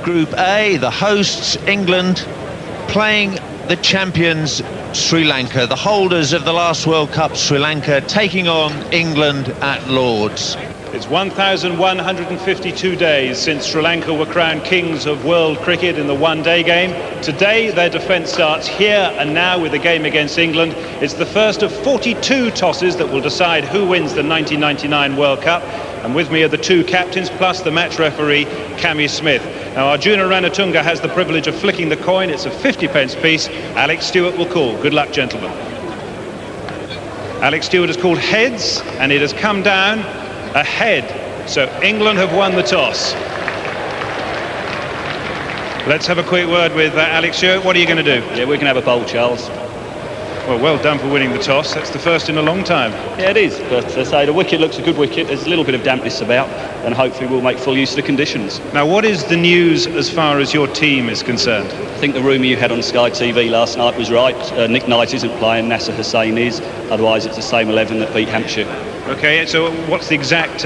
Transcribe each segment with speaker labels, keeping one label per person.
Speaker 1: Group A, the hosts, England, playing the champions, Sri Lanka, the holders of the last World Cup, Sri Lanka, taking on England at Lord's.
Speaker 2: It's 1,152 days since Sri Lanka were crowned kings of world cricket in the one-day game. Today, their defence starts here and now with a game against England. It's the first of 42 tosses that will decide who wins the 1999 World Cup. And with me are the two captains, plus the match referee, Cammy Smith. Now, Arjuna Ranatunga has the privilege of flicking the coin. It's a 50p piece. Alec Stewart will call. Good luck, gentlemen. Alec Stewart has called heads, and it has come down ahead. So England have won the toss. Let's have a quick word with Alec Stewart. What are you going to do?
Speaker 3: Yeah, we can have a bowl, Charles.
Speaker 2: Well done for winning the toss. That's the first in a long time.
Speaker 3: Yeah, it is. But as I say, the wicket looks a good wicket. There's a little bit of dampness about, and hopefully we'll make full use of the conditions.
Speaker 2: Now, what is the news as far as your team is concerned?
Speaker 3: I think the rumour you had on Sky TV last night was right. Nick Knight isn't playing, Nasser Hussain is. Otherwise, it's the same 11 that beat Hampshire.
Speaker 2: OK, so what's the exact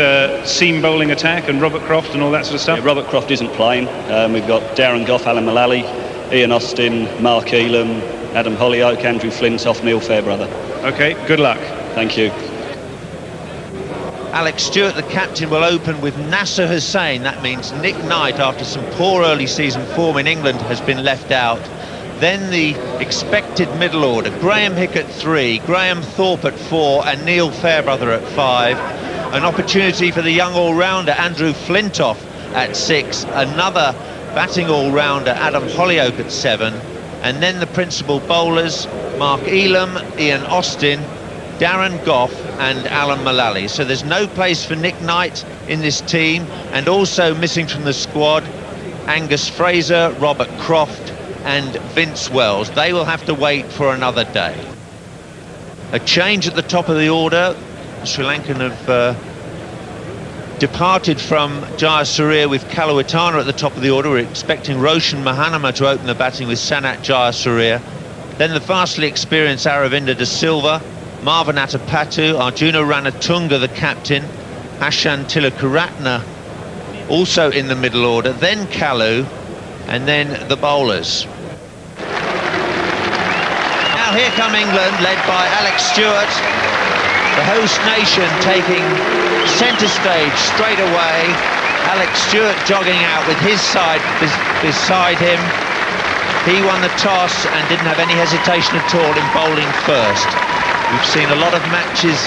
Speaker 2: seam bowling attack and Robert Croft and all that sort of stuff?
Speaker 3: Yeah, Robert Croft isn't playing. We've got Darren Gough, Alan Mullally, Ian Austin, Mark Elam, Adam Hollyoake, Andrew Flintoff, Neil Fairbrother. OK, good luck. Thank you.
Speaker 1: Alec Stewart, the captain, will open with Nasser Hussain. That means Nick Knight, after some poor early season form in England, has been left out. Then the expected middle order: Graham Hick at 3, Graham Thorpe at 4, and Neil Fairbrother at 5. An opportunity for the young all-rounder Andrew Flintoff at 6. Another batting all-rounder Adam Hollyoake at 7. And then the principal bowlers: Mark Elam, Ian Austin, Darren Gough and Alan Mullally. So there's no place for Nick Knight in this team, and also missing from the squad Angus Fraser, Robert Croft and Vince Wells. They will have to wait for another day. A change at the top of the order. Sri Lankan have departed from Jayasuriya with Kaluwitharana at the top of the order. We're expecting Roshan Mahanama to open the batting with Sanat Jayasuriya. Then the vastly experienced Aravinda De Silva, Marvin Atapattu, Arjuna Ranatunga the captain, Ashan Tilakaratne also in the middle order, then Kalu, and then the bowlers. Now here come England, led by Alec Stewart, the host nation taking centre stage straight away. Alec Stewart jogging out with his side beside him. He won the toss and didn't have any hesitation at all in bowling first. We've seen a lot of matches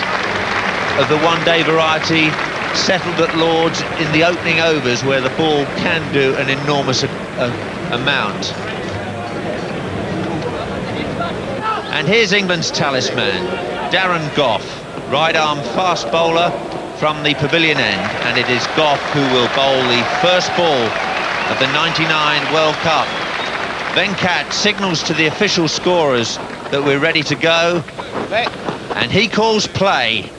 Speaker 1: of the one-day variety settled at Lord's in the opening overs, where the ball can do an enormous amount. And here's England's talisman, Darren Gough, right-arm fast bowler from the pavilion end, and it is Gough who will bowl the first ball of the '99 World Cup. Venkat signals to the official scorers that we're ready to go, and he calls play.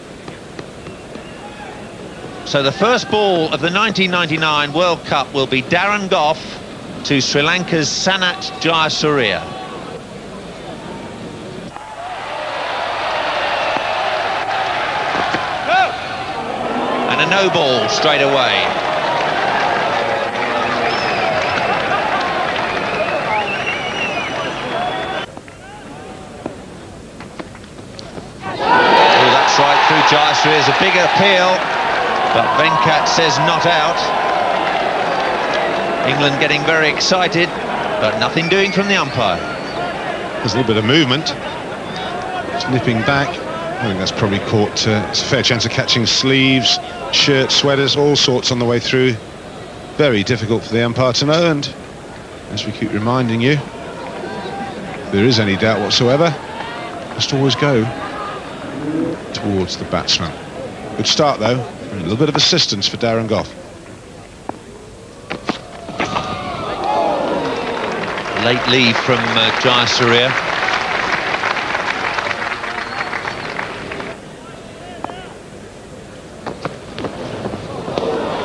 Speaker 1: So the first ball of the 1999 World Cup will be Darren Gough to Sri Lanka's Sanat Jayasuriya. And a no ball straight away. Oh, that's right through Jayasuriya. Is a big appeal, but Venkat says not out. England getting very excited, but nothing doing from the umpire.
Speaker 4: There's a little bit of movement. It's nipping back. I think that's probably caught, it's a fair chance of catching sleeves, shirts, sweaters, all sorts on the way through. Very difficult for the umpire to know, and as we keep reminding you, if there is any doubt whatsoever, must always go towards the batsman. Good start though, and a little bit of assistance for Darren Gough.
Speaker 1: Late leave from Jayasuriya.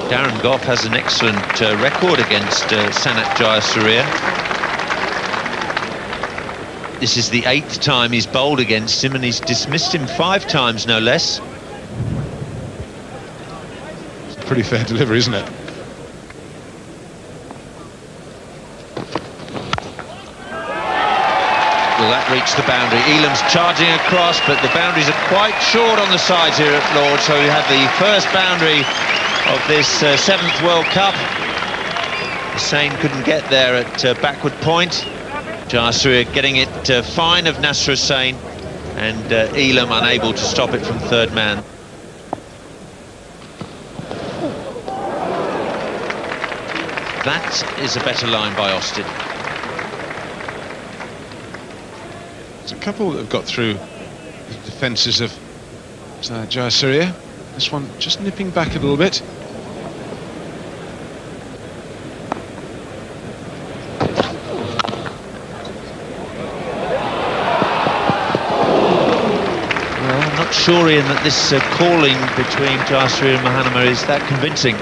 Speaker 1: Darren Gough has an excellent record against Sanat Jayasuriya. This is the 8th time he's bowled against him, and he's dismissed him 5 times, no less.
Speaker 4: It's a pretty fair delivery, isn't it?
Speaker 1: Will that reach the boundary? Elam's charging across, but the boundaries are quite short on the sides here at Lord's, so we have the first boundary of this 7th World Cup. Hussain couldn't get there at backward point. Jayasuriya getting it fine of Nasser Hussain, and Elam unable to stop it from third man. That is a better line by Austin.
Speaker 4: There's a couple that have got through the defences of Jayasuriya. This one just nipping back a little bit.
Speaker 1: Sure, Ian, that this calling between Jayasuriya and Mahanama is that convincing.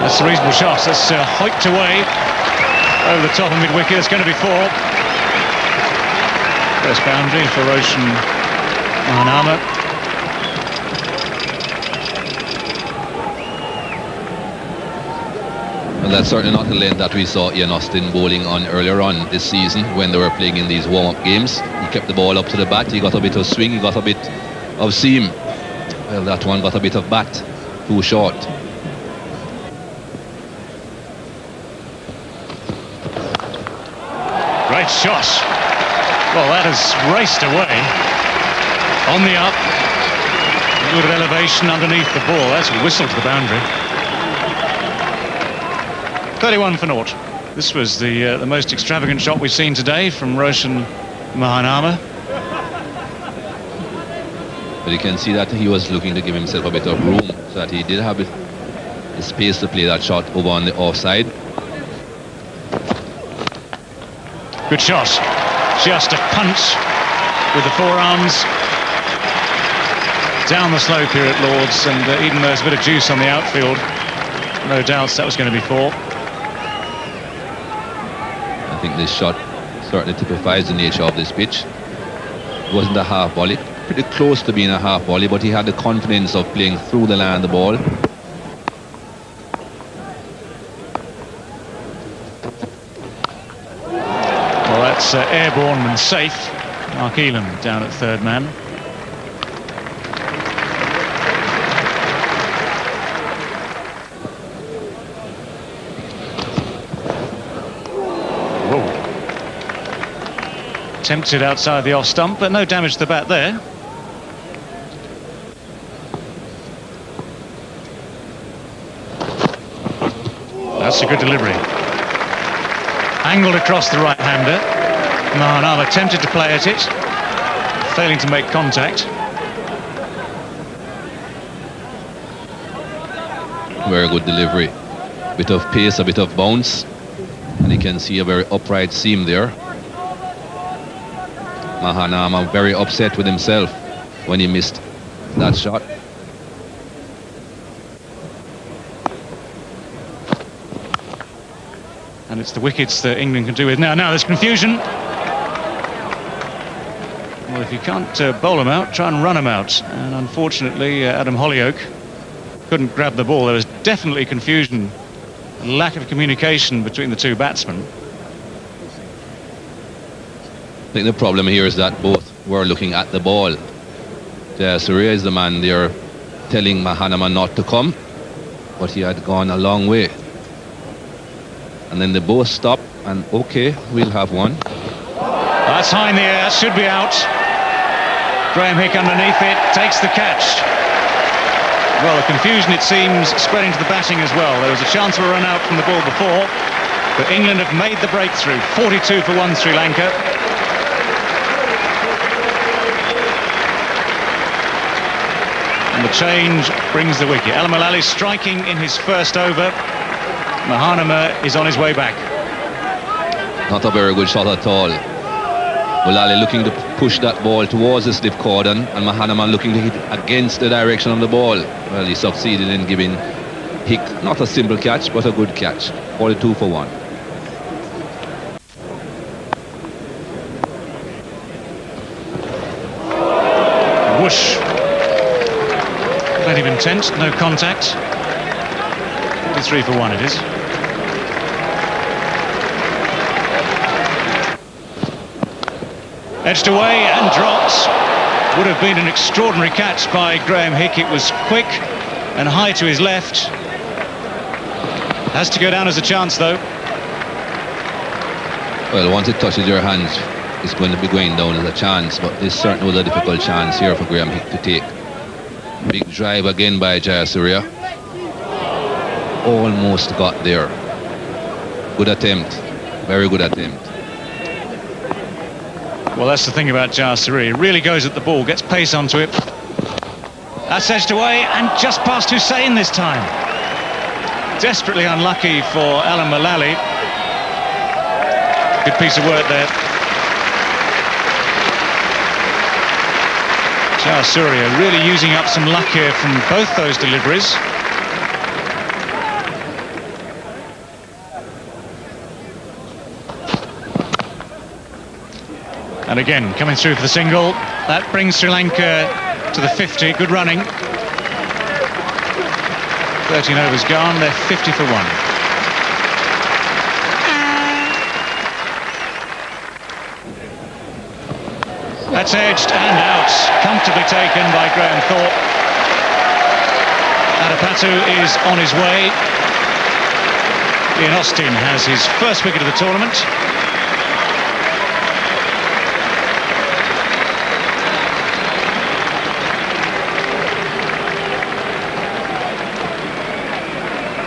Speaker 2: That's a reasonable shot. That's hiked away over the top of mid-wicket. It's going to be 4. First boundary for Roshan Mahanama.
Speaker 5: Well, that's certainly not the lane that we saw Ian Austin bowling on earlier on this season when they were playing in these warm-up games. He kept the ball up to the bat, he got a bit of swing, he got a bit of seam. Well, that one got a bit of bat, too short.
Speaker 2: Great shot. Well, that has raced away. On the up. A little bit of elevation underneath the ball. That's whistled to the boundary. 31 for naught. This was the most extravagant shot we've seen today from Roshan Mahanama.
Speaker 5: But you can see that he was looking to give himself a bit of room, so that he did have the space to play that shot over on the offside.
Speaker 2: Good shot. Just a punch with the forearms down the slope here at Lord's, and even though there's a bit of juice on the outfield, no doubts that was going to be 4.
Speaker 5: I think this shot certainly typifies the nature of this pitch. It wasn't a half volley, pretty close to being a half volley, but he had the confidence of playing through the line of the ball.
Speaker 2: Well, that's airborne and safe. Mark Elam down at third man. Tempted outside the off stump, but no damage to the bat there. That's a good delivery. Angled across the right-hander. Mahanama tempted to play at it, failing to make contact.
Speaker 5: Very good delivery. Bit of pace, a bit of bounce, and you can see a very upright seam there. Mahanama very upset with himself when he missed that shot.
Speaker 2: And it's the wickets that England can do with now. Now there's confusion. Well, if you can't bowl them out, try and run them out. And unfortunately, Adam Hollyoak couldn't grab the ball. There was definitely confusion, lack of communication between the two batsmen.
Speaker 5: I think the problem here is that both were looking at the ball. Jayasuriya is the man there telling Mahanaman not to come, but he had gone a long way. And then they both stopped, and okay, we'll have one.
Speaker 2: That's high in the air, should be out. Graham Hick underneath it, takes the catch. Well, the confusion, it seems, spreading to the batting as well. There was a chance of a run out from the ball before, but England have made the breakthrough. 42 for 1 Sri Lanka. And the change brings the wicket. Mullally striking in his first over. Mahanama is on his way back.
Speaker 5: Not a very good shot at all. Mullally looking to push that ball towards the slip cordon, and Mahanaman looking to hit against the direction of the ball. Well, he succeeded in giving Hick not a simple catch, but a good catch. 42 for 1.
Speaker 2: Whoosh. Plenty of intent, no contact. 43 for 1 it is. Edged away and drops. Would have been an extraordinary catch by Graham Hick. It was quick and high to his left. Has to go down as a chance though.
Speaker 5: Well, once it touches your hands, it's going to be going down as a chance, but this certainly was a difficult chance here for Graham Hick to take. Big drive again by Jayasuriya. Almost got there. Good attempt. Very good attempt.
Speaker 2: Well, that's the thing about Jayasuriya. He really goes at the ball, gets pace onto it. That's edged away and just past Hussain this time. Desperately unlucky for Mullally. Good piece of work there. Jayasuriya really using up some luck here from both those deliveries. And again, coming through for the single. That brings Sri Lanka to the 50. Good running. 13 overs gone. They're 50 for 1. That's edged and out. Comfortably taken by Graham Thorpe. Adapatu is on his way. Ian Austin has his first wicket of the tournament.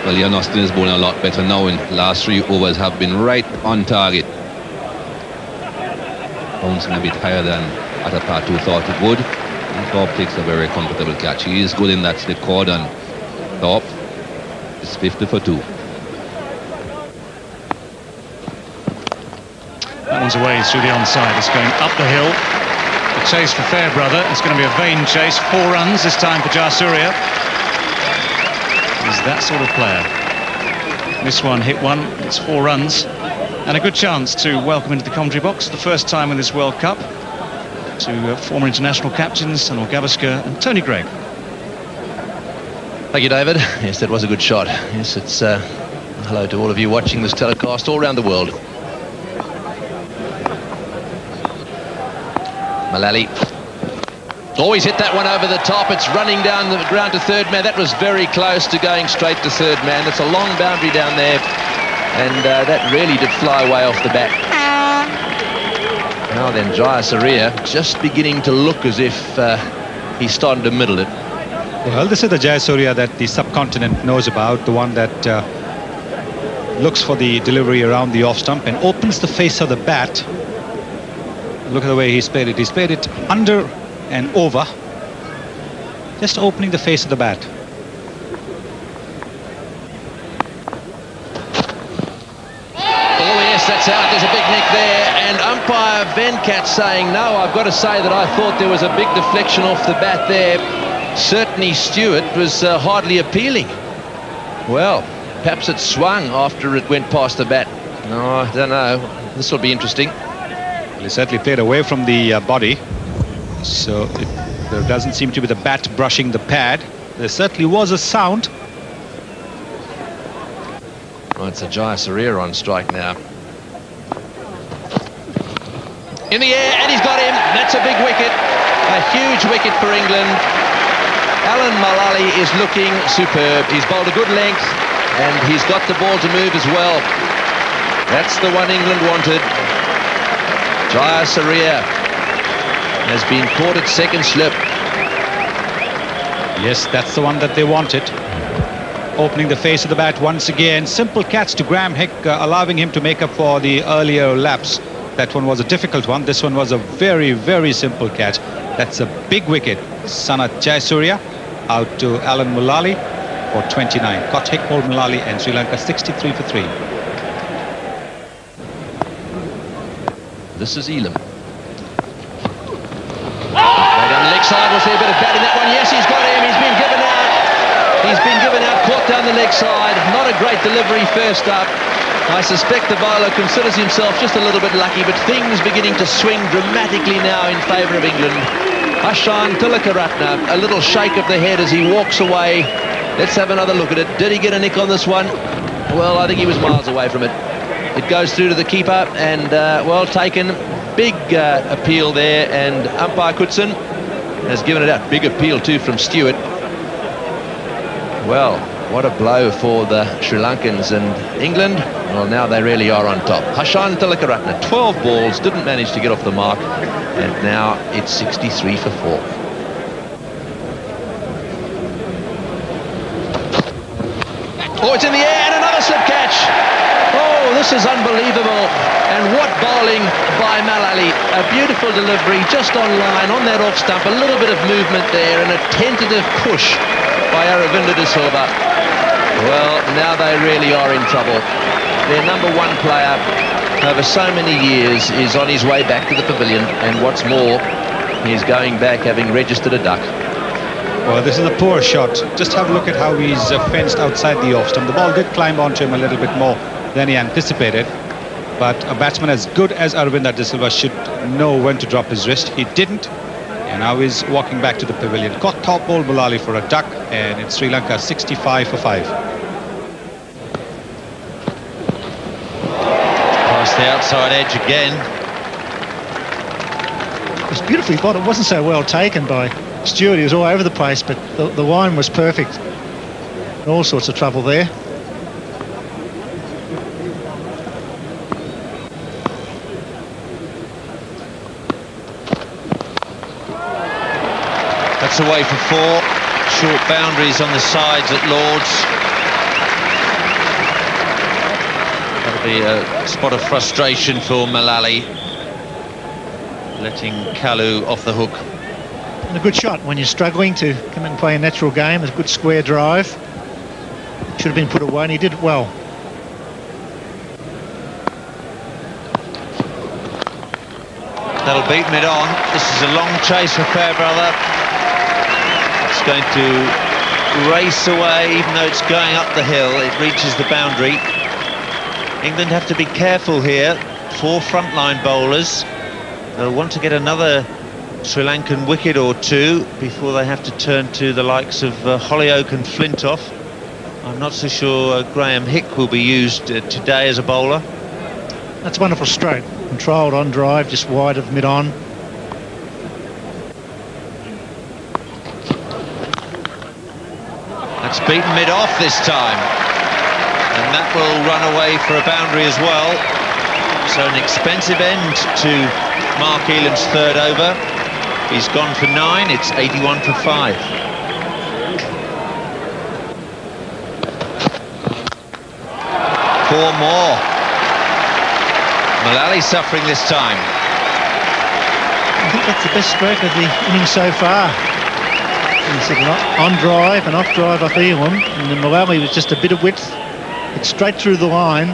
Speaker 5: Well, Ian Austin is bowling a lot better now, and last 3 overs have been right on target. Bouncing a bit higher than Adapatu thought it would. And Thorpe takes a very comfortable catch. He is good in that slip cordon. Thorpe is 50 for 2.
Speaker 2: That one's away through the onside. It's going up the hill. The chase for Fairbrother. It's going to be a vain chase. 4 runs this time for Jayasuriya. He's that sort of player. This one, hit one, it's 4 runs. And a good chance to welcome into the commentary box, the first time in this World Cup, to former international captains Anil Gavaskar and Tony Greig.
Speaker 1: Thank you, David. Yes, that was a good shot. Yes, it's hello to all of you watching this telecast all around the world. Mullally. Always hit that one over the top. It's running down the ground to third man. That was very close to going straight to third man. It's a long boundary down there, and that really did fly way off the bat. Now then, Jayasuriya just beginning to look as if he's starting to middle it.
Speaker 6: Well, this is the Jayasuriya that the subcontinent knows about, the one that looks for the delivery around the off stump and opens the face of the bat. Look at the way he's played it. He's played it under and over, just opening the face of the bat.
Speaker 1: Oh yes, that's out. There's a big nick there, and umpire Venkat saying no. I've got to say that I thought there was a big deflection off the bat there. Certainly Stewart was hardly appealing. Well, perhaps it swung after it went past the bat. No, I don't know. This will be interesting.
Speaker 6: Well, he certainly played away from the body. So there doesn't seem to be the bat brushing the pad. There certainly was a sound.
Speaker 1: Well, it's a Jayasuriya on strike now. In the air, and he's got him. That's a big wicket. A huge wicket for England.
Speaker 5: Alan Mullally is looking superb. He's bowled a good length and he's got the ball to move as well. That's the one England wanted. Jaya Surya has been caught at second slip.
Speaker 6: Yes, that's the one that they wanted. Opening the face of the bat once again. Simple catch to Graham Hick, allowing him to make up for the earlier lapse. That one was a difficult one. This one was a very, very simple catch. That's a big wicket. Sanath Jayasuriya out to Alan Mullally for 29. Caught Hick, bowled Mullally, and Sri Lanka 63 for 3.
Speaker 5: This is Elam. Right down the leg side. We'll see a bit of batting that one. Yes, he's got him. He's been given out. He's been given out. Caught down the leg side. Not a great delivery first up. I suspect the bowler considers himself just a little bit lucky, but things beginning to swing dramatically now in favour of England. Hashan Tilakaratne, a little shake of the head as he walks away. Let's have another look at it. Did he get a nick on this one? Well, I think he was miles away from it. It goes through to the keeper, and well taken. Big appeal there, and umpire Kutsin has given it out. Big appeal too from Stewart. Well, what a blow for the Sri Lankans, and England, well, now they really are on top. Hashan Tilakaratne, 12 balls, didn't manage to get off the mark, and now it's 63 for 4. Oh, it's in the air, and another slip catch. Oh, this is unbelievable. And what bowling by Mullally. A beautiful delivery, just on line, on that off stump. A little bit of movement there, and a tentative push by Aravinda De Silva. Well, now they really are in trouble. Their number one player over so many years is on his way back to the pavilion, and what's more, he's going back having registered a duck.
Speaker 6: Well, this is a poor shot. Just have a look at how he's fenced outside the off stump. The ball did climb onto him a little bit more than he anticipated, but a batsman as good as Aravinda De Silva should know when to drop his wrist. He didn't, and now he's walking back to the pavilion. Caught top ball Mullally for a duck, and it's Sri Lanka 65 for 5.
Speaker 1: Past the outside edge again.
Speaker 7: It was beautifully bowled. It wasn't so well taken by Stewart. He was all over the place, but the line was perfect. All sorts of trouble there.
Speaker 1: That's away for 4. Short boundaries on the sides at Lord's. That'll be a spot of frustration for Mullally, letting Kalu off the hook.
Speaker 7: And a good shot when you're struggling to come and play a natural game. A good square drive. Should have been put away, and he did it well.
Speaker 1: That'll beat mid-on. This is a long chase for Fairbrother. It's going to race away, even though it's going up the hill. It reaches the boundary. England have to be careful here. 4 frontline bowlers. They'll want to get another Sri Lankan wicket or 2 before they have to turn to the likes of Holyoake and Flintoff. I'm not so sure Graham Hick will be used today as a bowler.
Speaker 7: That's a wonderful stroke. Controlled on drive, just wide of mid-on.
Speaker 1: That's beaten mid-off this time. And that will run away for a boundary as well. So an expensive end to Mark Elam's third over. He's gone for 9. It's 81 for 5. Four more. Mullally suffering this time.
Speaker 7: I think that's the best stroke of the innings so far. He said on drive and off drive off Elam, and then Mullally was just a bit of width. It's straight through the line.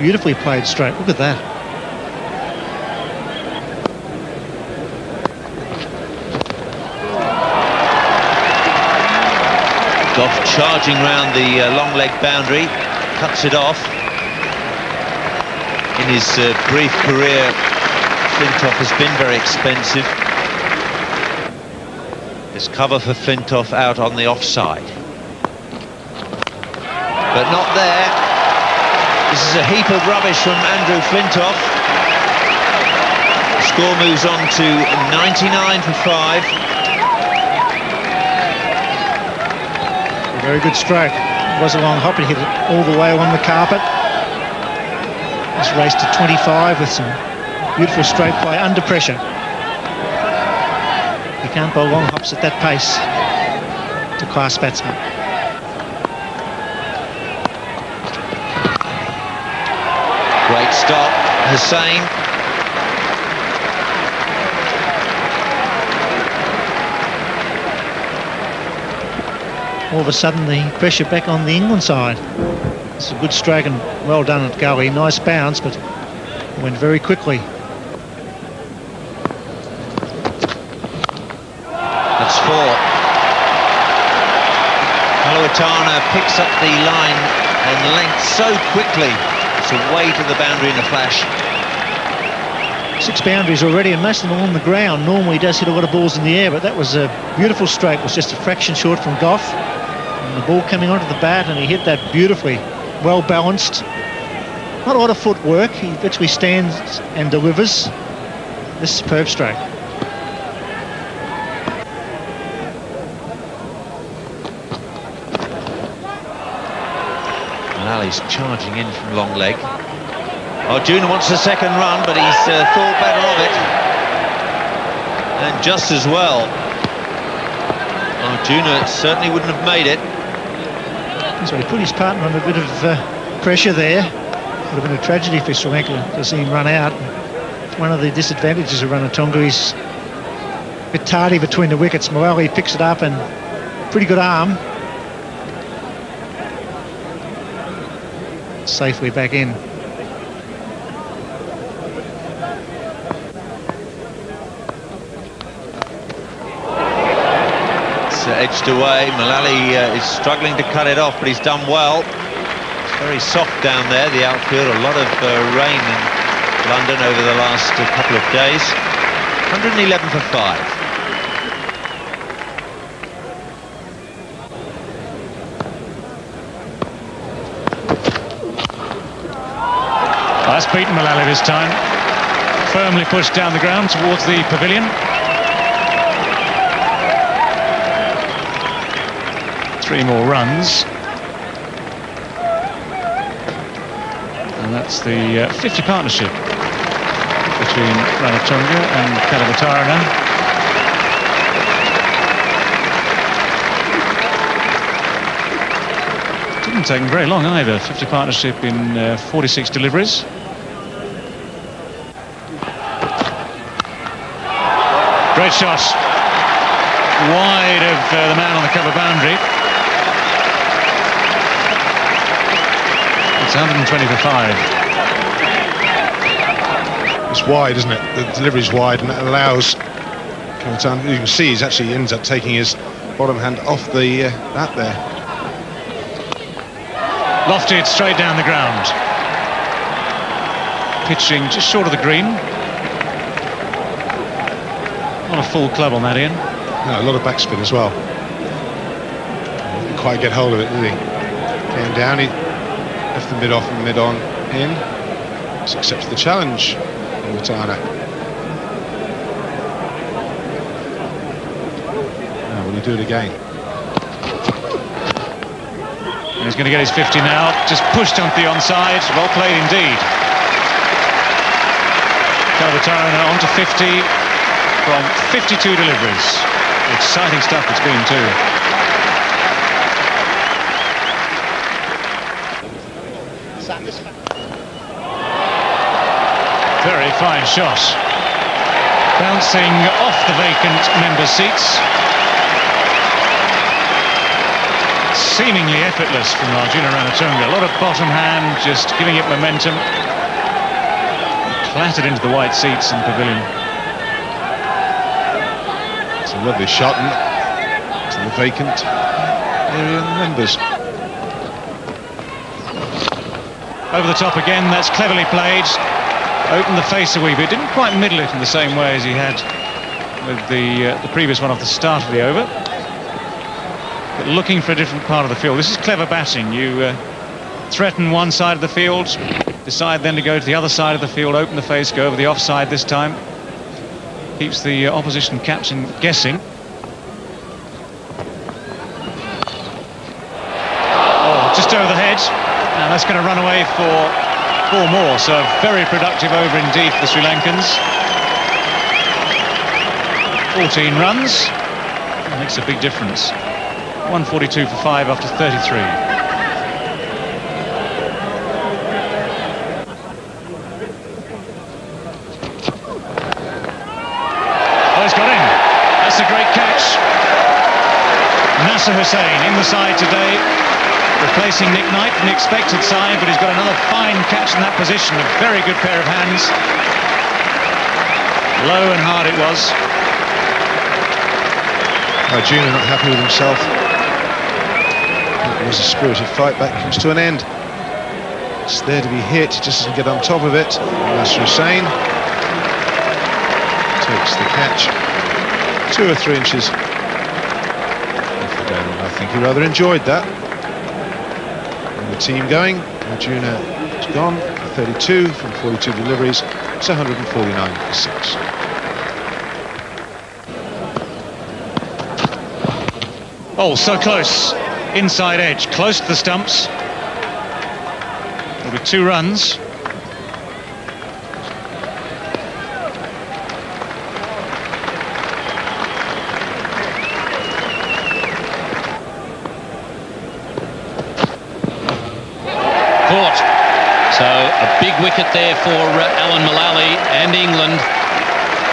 Speaker 7: Beautifully played stroke. Look at that.
Speaker 1: Goff charging round the long leg boundary, cuts it off. In his brief career, Flintoff has been very expensive. There's cover for Flintoff out on the offside. But not there. This is a heap of rubbish from Andrew Flintoff. The score moves on to 99 for 5.
Speaker 7: Very good stroke. It was a long hop, he hit it all the way along the carpet. He's raced to 25 with some beautiful stroke play under pressure. You can't bowl long hops at that pace to class batsman.
Speaker 1: Great stop, Hussain.
Speaker 7: All of a sudden the pressure back on the England side. It's a good stroke and well done at gully. Nice bounce, but it went very quickly.
Speaker 1: That's 4. Kaluwitharana picks up the line and length so quickly. It's away to the boundary in a flash.
Speaker 7: 6 boundaries already, and most of them are on the ground. Normally he does hit a lot of balls in the air, but that was a beautiful stroke. It was just a fraction short from Goff. And the ball coming onto the bat, and he hit that beautifully. Well balanced. Not a lot of footwork. He virtually stands and delivers this superb stroke.
Speaker 1: Mullally's charging in from long leg. Arjuna wants the second run, but he's thought better of it. And just as well. Arjuna certainly wouldn't have made it.
Speaker 7: So he put his partner under a bit of pressure there. Would have been a tragedy for Sri Lanka to see him run out. One of the disadvantages of Ranatunga is a bit tardy between the wickets. Mullally picks it up and pretty good arm. Safely back in.
Speaker 1: Edged away. Mullally is struggling to cut it off, but he's done well. It's very soft down there, the outfield. A lot of rain in London over the last couple of days. 111 for 5.
Speaker 2: That's beaten Mullally this time. Firmly pushed down the ground towards the pavilion. 3 more runs, and that's the 50 partnership between Ranatunga and Kaluwitharana. Didn't take him very long either. 50 partnership in 46 deliveries. Great shot, wide of the man on the cover boundary. It's 120 for 5.
Speaker 4: It's wide, isn't it? The delivery's wide, and it allows Kaluwitharana. You can see he actually ends up taking his bottom hand off the bat there.
Speaker 2: Lofted straight down the ground. Pitching just short of the green. Not a full club on that in.
Speaker 4: No, a lot of backspin as well. Didn't quite get hold of it, did he? Came down, he left the mid off and mid on in. Just accepts the challenge. Kaluwitharana. Now, will he do it again?
Speaker 2: And he's going to get his 50 now. Just pushed onto the onside. Well played indeed. Kaluwitharana onto 50 from 52 deliveries. Exciting stuff it's been too. Very fine shot. Bouncing off the vacant member seats. Seemingly effortless from Arjuna Ranatunga. A lot of bottom hand, just giving it momentum. Clattered into the white seats in the pavilion.
Speaker 4: It's a lovely shot to the vacant area of the members.
Speaker 2: Over the top again, that's cleverly played. Opened the face a wee bit. Didn't quite middle it in the same way as he had with the previous one off the start of the over. But looking for a different part of the field. This is clever batting. You threaten one side of the field, decide then to go to the other side of the field, open the face, go over the offside this time. Keeps the opposition captain guessing.
Speaker 6: just over the head, and that's going to run away for 4 more. So a very productive over indeed for the Sri Lankans. 14 runs. That makes a big difference. 142 for 5 after 33. Oh, he's got in. That's a great catch. Nasser Hussain in the side today, replacing Nick Knight, an expected side, but he's got another fine catch in that position. A very good pair of hands. Low and hard it was.
Speaker 4: Arjuna not happy with himself. It was a spirited fight. Back comes to an end. It's there to be hit, just doesn't get on top of it. Nasser Hussain takes the catch 2 or 3 inches. I think he rather enjoyed that. And the team going. Arjuna is gone. 32 from 42 deliveries. It's 149 for 6.
Speaker 6: Oh, so close. Inside edge, close to the stumps. There'll be 2 runs.
Speaker 8: Caught. So a big wicket there for Alan Mullally and England.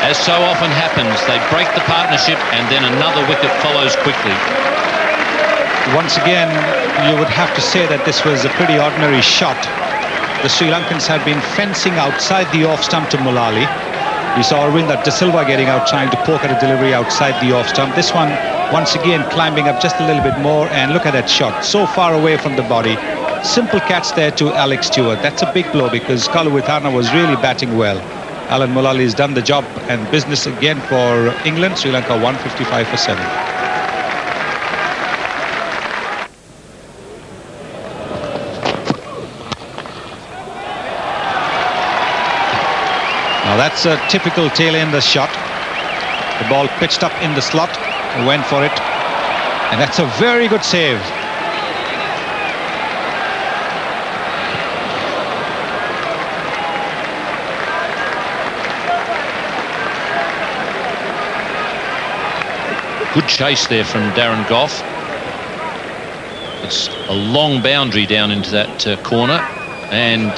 Speaker 8: As so often happens, they break the partnership and then another wicket follows quickly.
Speaker 6: Once again, you would have to say that this was a pretty ordinary shot. The Sri Lankans had been fencing outside the off stump to Mullally. We saw Arvind De Silva getting out, trying to poke at a delivery outside the off stump. This one, once again, climbing up just a little bit more, and look at that shot, so far away from the body. Simple catch there to Alec Stewart. That's a big blow because Kaluwitharana was really batting well. Alan Mullally has done the job and business again for England. Sri Lanka 155 for 7. Now that's a typical tail-ender shot. The ball pitched up in the slot, went for it, and that's a very good save.
Speaker 8: Good chase there from Darren Goff. It's a long boundary down into that corner, and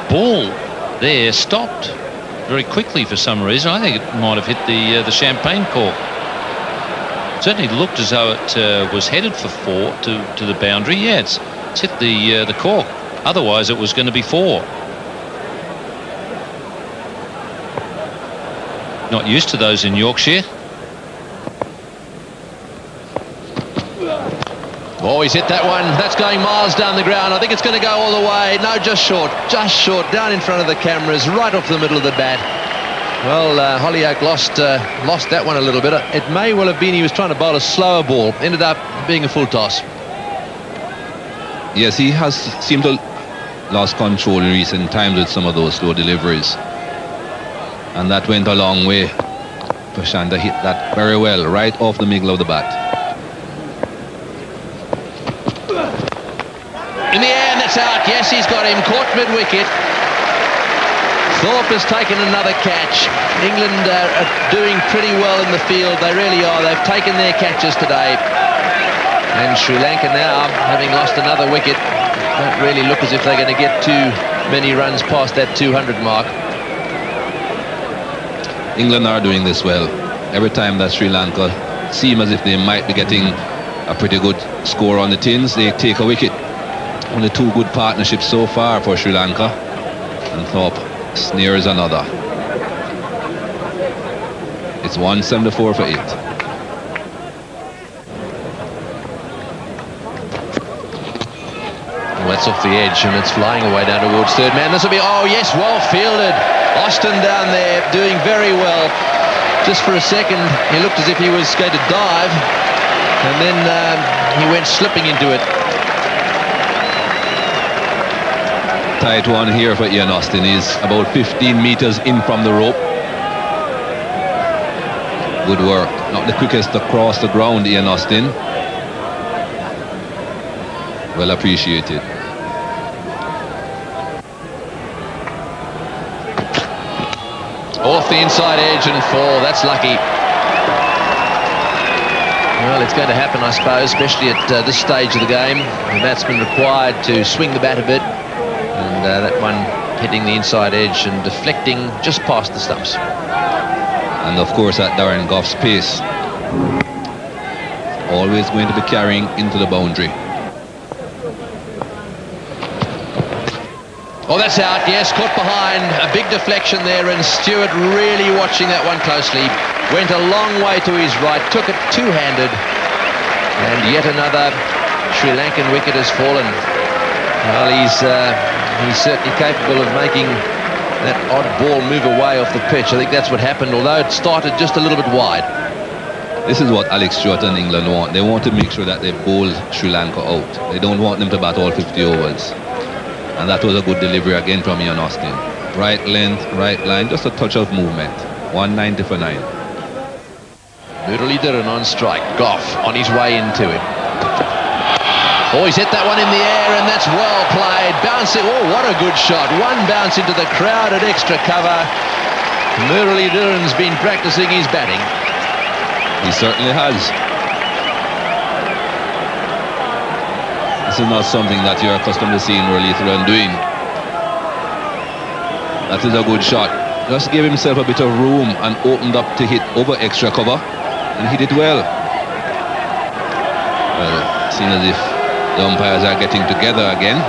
Speaker 8: ball there stopped very quickly for some reason. I think it might have hit the champagne cork. Certainly looked as though it was headed for 4 to the boundary. Yeah, it's hit the cork. Otherwise, it was going to be 4. Not used to those in Yorkshire. Oh, he's hit that one. That's going miles down the ground. I think it's going to go all the way. No, just short, down in front of the cameras, right off the middle of the bat. Well, Holyoake lost that one a little bit. It may well have been he was trying to bowl a slower ball. Ended up being a full toss.
Speaker 5: Yes, he has seemed to lost control in recent times with some of those slow deliveries. And that went a long way. Prashanda hit that very well, right off the middle of the bat.
Speaker 8: In the air, and that's out. Yes, he's got him. Caught mid-wicket. Thorpe has taken another catch. England are doing pretty well in the field. They really are. They've taken their catches today. And Sri Lanka now, having lost another wicket, don't really look as if they're going to get too many runs past that 200 mark.
Speaker 5: England are doing this well. Every time that Sri Lanka seem as if they might be getting a pretty good score on the tins, they take a wicket. Only 2 good partnerships so far for Sri Lanka, and Thorpe snares another. It's 174 for 8.
Speaker 8: Well, that's off the edge, and it's flying away down towards third man. This will be, oh yes, well fielded. Austin down there doing very well. Just for a second, he looked as if he was going to dive, and then he went slipping into it.
Speaker 5: Tight one here for Ian Austin. He's about 15 meters in from the rope. Good work. Not the quickest across the ground, Ian Austin. Well appreciated.
Speaker 8: Off the inside edge and four. That's lucky. Well, it's going to happen, I suppose, especially at this stage of the game. The batsman required to swing the bat a bit, and that one hitting the inside edge and deflecting just past the stumps.
Speaker 5: And of course, at Darren Goff's pace, always going to be carrying into the boundary.
Speaker 8: Oh, that's out, yes, caught behind. A big deflection there, and Stewart really watching that one closely. Went a long way to his right, took it two-handed, and yet another Sri Lankan wicket has fallen. Well, he's certainly capable of making that odd ball move away off the pitch. I think that's what happened, although it started just a little bit wide.
Speaker 5: This is what Alec Stewart and England want. They want to make sure that they bowl Sri Lanka out. They don't want them to bat all 50 overs. And that was a good delivery again from Ian Austin. Right length, right line, just a touch of movement. 190 for 9.
Speaker 8: Mullally on strike. Goff on his way into it. Oh, he's hit that one in the air, and that's well played. Bouncing. Oh, what a good shot. One bounce into the crowded extra cover. Mullally-Dhuran's been practicing his batting.
Speaker 5: He certainly has. This is not something that you're accustomed to seeing Mullally-Dhuran doing. That is a good shot. Just gave himself a bit of room and opened up to hit over extra cover, and he did well. Well, it seems as if the umpires are getting together again.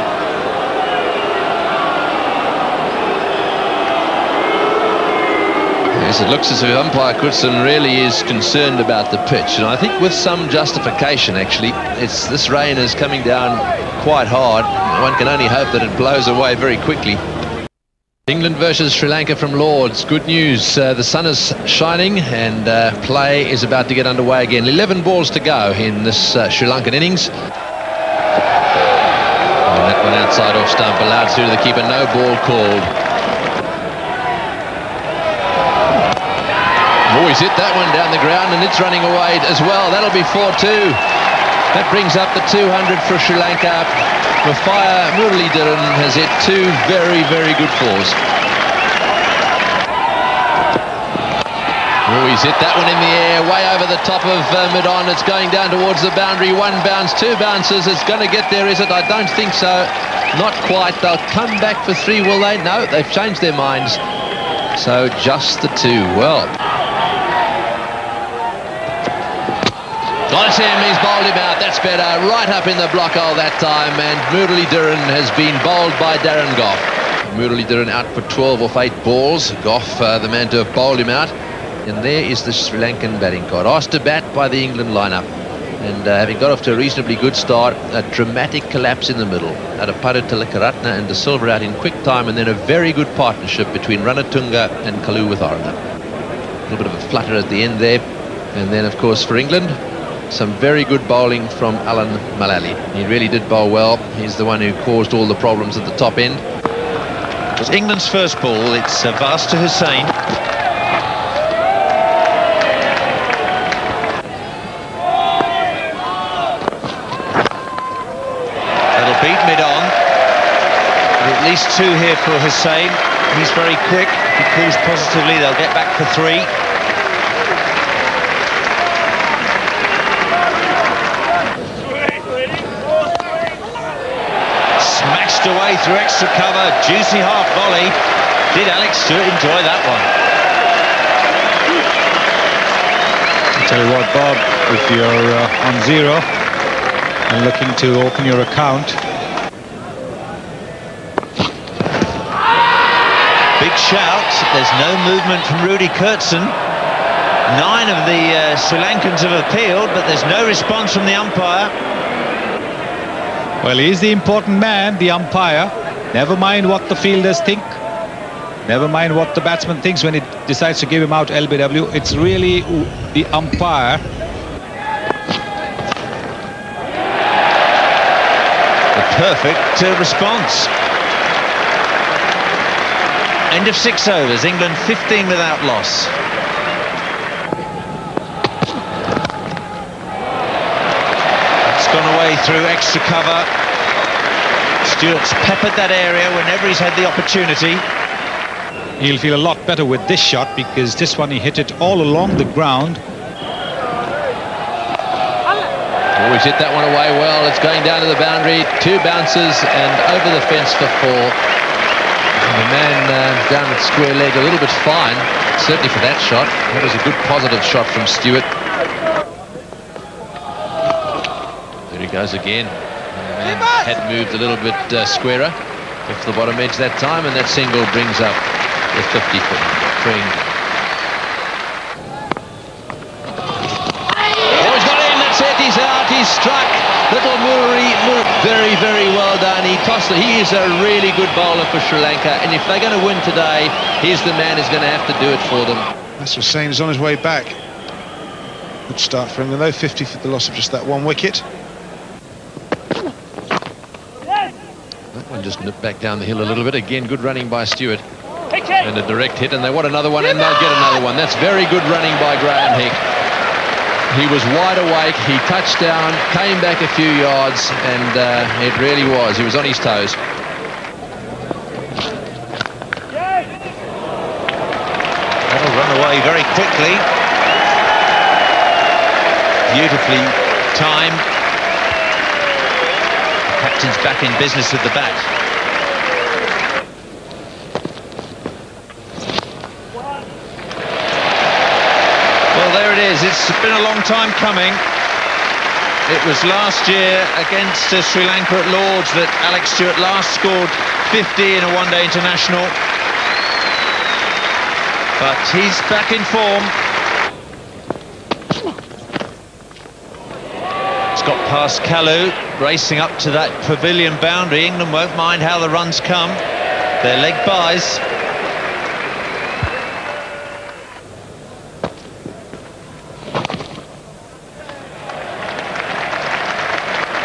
Speaker 8: Yes, it looks as if umpire Crutzen really is concerned about the pitch, and I think with some justification actually. This rain is coming down quite hard. One can only hope that it blows away very quickly. England versus Sri Lanka from Lords. Good news, the sun is shining and play is about to get underway again. 11 balls to go in this Sri Lankan innings. And that one outside off stump, allowed through to the keeper, no ball called. Oh, he's hit that one down the ground and it's running away as well. That'll be 4-2. That brings up the 200 for Sri Lanka. Mafia Mullally-Dhuran has hit two very, very good fours. Oh, he's hit that one in the air, way over the top of mid-on. It's going down towards the boundary. One bounce, two bounces. It's going to get there, is it? I don't think so. Not quite. They'll come back for three, will they? No, they've changed their minds. So just the two. Well, got him, he's bowled him out, that's better, right up in the block hole that time, and Mullally-Dhuran has been bowled by Darren Goff. Mullally-Dhuran out for 12 off 8 balls, Goff the man to have bowled him out, and there is the Sri Lankan batting card. Asked to bat by the England lineup, and having got off to a reasonably good start, a dramatic collapse in the middle. Adapara Tilakaratne and De Silva out in quick time, and then a very good partnership between Ranatunga and Kaluwitharana. A little bit of a flutter at the end there, and then of course for England, some very good bowling from Alan Mullally. He really did bowl well. He's the one who caused all the problems at the top end.
Speaker 1: It's England's first ball. It's Vaas to Hussain. That'll beat mid-on. At least 2 here for Hussain. He's very quick. If he calls positively, they'll get back for 3. Away through extra cover, juicy half volley. Did Alec Stewart enjoy that one?
Speaker 6: I'll tell you what, Bob, if you're on 0 and looking to open your account,
Speaker 1: big shout. There's no movement from Rudy Kurtzen. 9 of the Sri Lankans have appealed, but there's no response from the umpire.
Speaker 6: well, he's the important man, the umpire. Never mind what the fielders think. Never mind what the batsman thinks when he decides to give him out LBW. It's really the umpire.
Speaker 1: The perfect response. End of 6 overs. England 15 without loss. Gone away through extra cover. Stewart's peppered that area whenever he's had the opportunity.
Speaker 6: He'll feel a lot better with this shot, because this one he hit it all along the ground.
Speaker 8: Oh, he's hit that one away well. It's going down to the boundary. 2 bounces and over the fence for 4. And the man down at square leg a little bit fine, certainly for that shot. That was a good positive shot from Stewart. There he goes again. The man had moved a little bit squarer off the bottom edge that time, and that single brings up the 50 for Tring. Oh, he's got in, that's it, he's out, he's struck. Little Mullally, very, very well done. He tossed it. He is a really good bowler for Sri Lanka, and if they're going to win today, he's the man who's going to have to do it for them.
Speaker 4: That's what saying, is on his way back. Good start for England though, 50 for the loss of just that 1 wicket.
Speaker 8: That one just nipped back down the hill a little bit. Again, good running by Stewart. And a direct hit, and they want another one, and they'll get another one. That's very good running by Graham Hick. He was wide awake, he touched down, came back a few yards, and it really was. He was on his toes.
Speaker 1: That'll run away very quickly. Beautifully timed. The captain's back in business with the bat. Well, there it is. It's been a long time coming. It was last year against Sri Lanka at Lords that Alec Stewart last scored 50 in a one-day international. But he's back in form. It's got past Kalu, racing up to that pavilion boundary. England won't mind how the runs come. Their leg buys.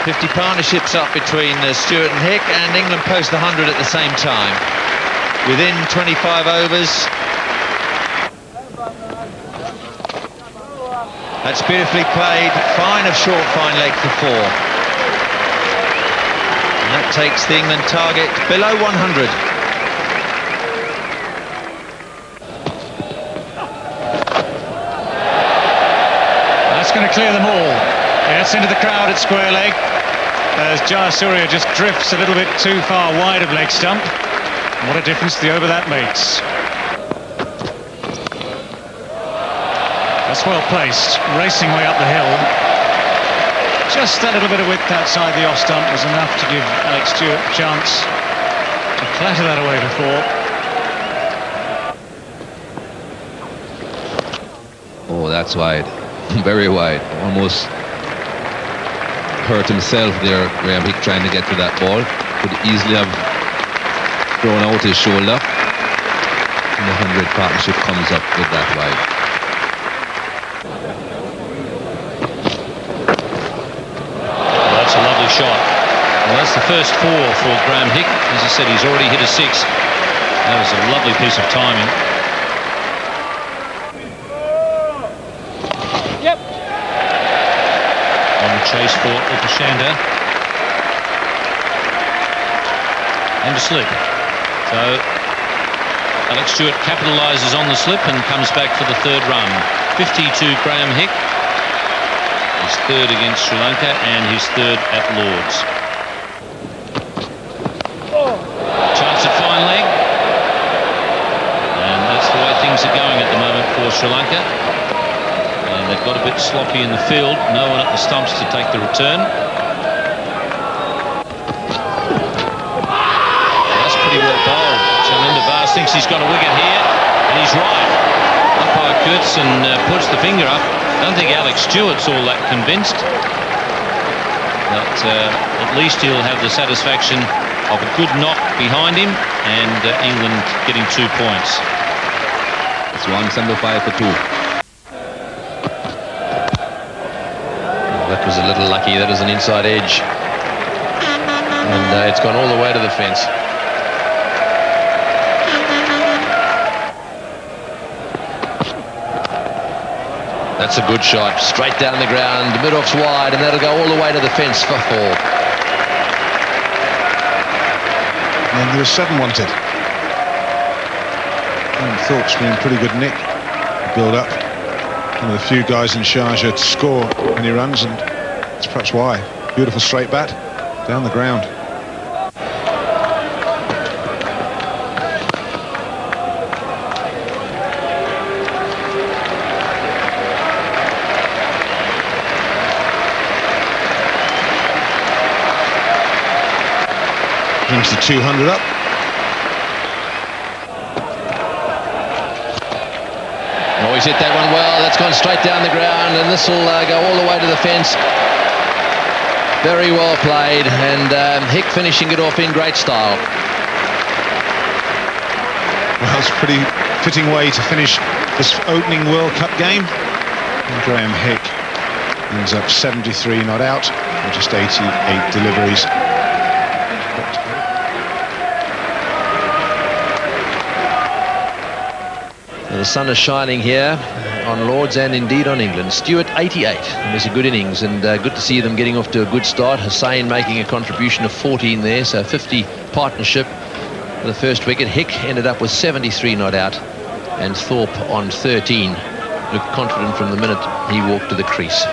Speaker 1: 50 partnerships up between Stewart and Hick, and England post the 100 at the same time. Within 25 overs. That's beautifully played. Fine of short, fine leg for 4. And that takes the England target below 100.
Speaker 6: That's going to clear them all. Yes, into the crowd at square leg, as Jayasuriya just drifts a little bit too far wide of leg stump. What a difference the over that makes. That's well placed, racing way up the hill. Just that little bit of width outside the off stump was enough to give Alec Stewart a chance to clatter that away before.
Speaker 5: Oh, that's wide. Very wide. Almost hurt himself there, Graham Hick, trying to get to that ball. Could easily have thrown out his shoulder. And the 100 partnership comes up with that wide.
Speaker 9: Well, that's a lovely shot. Well, that's the first 4 for Graham Hick. As I said, he's already hit a 6. That was a lovely piece of timing. Chase for Upashanda. And a slip. So Alec Stewart capitalises on the slip and comes back for the 3rd run. 52 Graham Hick. His 3rd against Sri Lanka and his 3rd at Lords. Chance at fine leg. And that's the way things are going at the moment for Sri Lanka. And they've got a bit sloppy in the field. No one at the stumps to take the return. That's pretty well bowled. Chaminda Vaas thinks he's got a wicket here, and he's right. Umpire Kurtzen puts the finger up. I don't think Alec Stewart's all that convinced. But at least he'll have the satisfaction of a good knock behind him, and England getting 2 points.
Speaker 5: It's 175 for 2.
Speaker 8: That was a little lucky. That is an inside edge. And it's gone all the way to the fence. That's a good shot. Straight down the ground. Mid-off's wide, and that'll go all the way to the fence for 4.
Speaker 4: And then there was 7 wanted. And Thorpe's been pretty good nick. Build up. One of the few guys in Sharjah to score many runs, and that's perhaps why. Beautiful straight bat down the ground. Brings the 200 up.
Speaker 8: Oh, he's hit that one well. That's gone straight down the ground, and this will go all the way to the fence. Very well played, and Hick finishing it off in great style.
Speaker 4: Well, it's a pretty fitting way to finish this opening World Cup game. And Graham Hick ends up 73 not out, or just 88 deliveries.
Speaker 8: The sun is shining here on Lords and indeed on England. Stewart 88. It was a good innings, and good to see them getting off to a good start. Hussain making a contribution of 14 there, so 50 partnership for the first wicket. Hick ended up with 73 not out, and Thorpe on 13. Looked confident from the minute he walked to the crease.